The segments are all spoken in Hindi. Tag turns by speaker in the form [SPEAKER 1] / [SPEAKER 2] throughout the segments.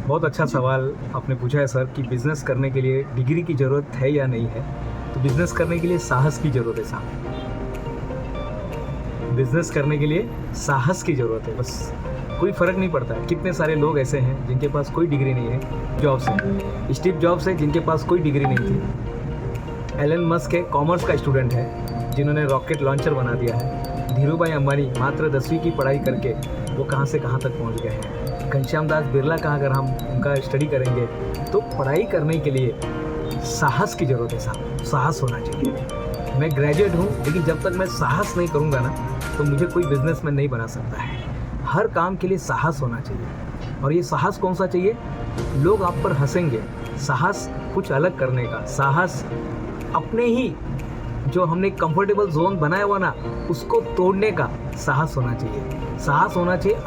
[SPEAKER 1] बहुत अच्छा सवाल आपने पूछा है सर कि बिज़नेस करने के लिए डिग्री की ज़रूरत है या नहीं है। तो बिज़नेस करने के लिए साहस की ज़रूरत है साहब। बिज़नेस करने के लिए साहस की ज़रूरत है बस। कोई फ़र्क नहीं पड़ता है। कितने सारे लोग ऐसे हैं जिनके पास कोई डिग्री नहीं है जॉब से। स्टीव जॉब्स है जिनके पास कोई डिग्री नहीं थी। एलन मस्क है, कॉमर्स का स्टूडेंट है जिन्होंने रॉकेट लॉन्चर बना दिया है। धीरूभाई अंबानी मात्र 10वीं की पढ़ाई करके वो कहाँ से कहाँ तक पहुँच गए हैं। घनश्याम दास बिरला का अगर हम उनका स्टडी करेंगे तो पढ़ाई करने के लिए साहस की ज़रूरत है साहब। साहस होना चाहिए। मैं ग्रेजुएट हूँ लेकिन जब तक मैं साहस नहीं करूँगा ना तो मुझे कोई बिजनेसमैन नहीं बना सकता है। हर काम के लिए साहस होना चाहिए। और ये साहस कौन सा चाहिए? लोग आप पर हंसेंगे, साहस कुछ अलग करने का, साहस अपने ही जो हमने कंफर्टेबल जोन बनाया हुआ ना उसको तोड़ने का साहस होना चाहिए। साहस होना चाहिए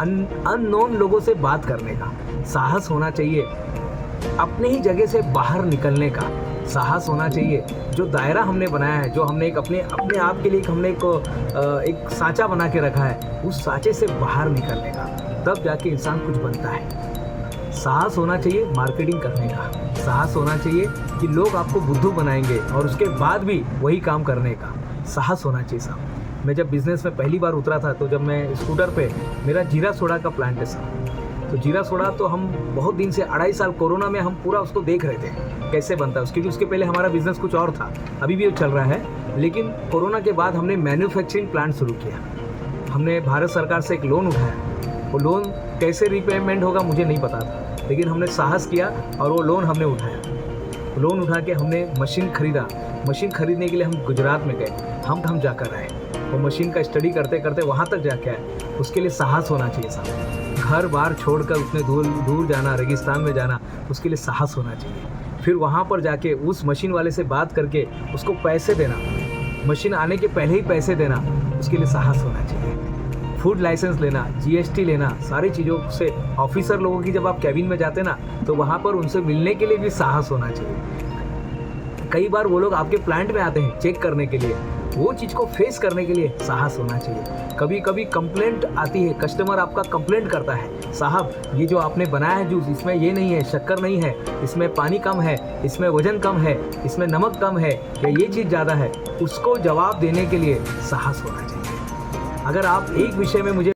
[SPEAKER 1] अननोन लोगों से बात करने का। साहस होना चाहिए अपने ही जगह से बाहर निकलने का। साहस होना चाहिए जो दायरा हमने बनाया है, जो हमने एक अपने अपने आप के लिए हमने एक साँचा बना के रखा है, उस साँचे से बाहर निकलने का। तब जाके इंसान कुछ बनता है। साहस होना चाहिए मार्केटिंग करने का। साहस होना चाहिए कि लोग आपको बुद्धू बनाएंगे और उसके बाद भी वही काम करने का साहस होना चाहिए साहब। मैं जब बिज़नेस में पहली बार उतरा था तो जब मैं स्कूटर पे, मेरा जीरा सोडा का प्लांट है साहब। तो जीरा सोडा तो हम बहुत दिन से 2.5 साल कोरोना में हम पूरा उसको देख रहे थे कैसे बनता है उसकी, क्योंकि उसके पहले हमारा बिज़नेस कुछ और था, अभी भी वो चल रहा है। लेकिन कोरोना के बाद हमने मैन्युफैक्चरिंग प्लांट शुरू किया। हमने भारत सरकार से एक लोन उठाया। वो लोन कैसे रीपेमेंट होगा मुझे नहीं पता था, लेकिन हमने साहस किया और वो लोन हमने उठाया। लोन उठा के हमने मशीन खरीदा। मशीन खरीदने के लिए हम गुजरात में गए, हम जाकर आए। वो मशीन का स्टडी करते करते वहाँ तक जाके आए। उसके लिए साहस होना चाहिए साहब। घर बार छोड़कर उसने दूर दूर जाना, रेगिस्तान में जाना, उसके लिए साहस होना चाहिए। फिर वहाँ पर जाके उस मशीन वाले से बात करके उसको पैसे देना, मशीन आने के पहले ही पैसे देना, उसके लिए साहस होना चाहिए। फूड लाइसेंस लेना, जीएसटी लेना, सारी चीज़ों से ऑफिसर लोगों की जब आप कैबिन में जाते ना तो वहाँ पर उनसे मिलने के लिए भी साहस होना चाहिए। कई बार वो लोग आपके प्लांट में आते हैं चेक करने के लिए, वो चीज़ को फेस करने के लिए साहस होना चाहिए। कभी कभी कंप्लेंट आती है, कस्टमर आपका कंप्लेंट करता है, साहब ये जो आपने बनाया है जूस, इसमें ये नहीं है, शक्कर नहीं है, इसमें पानी कम है, इसमें वजन कम है, इसमें नमक कम है, या ये चीज़ ज़्यादा है। उसको जवाब देने के लिए साहस होना चाहिए। अगर आप एक विषय में मुझे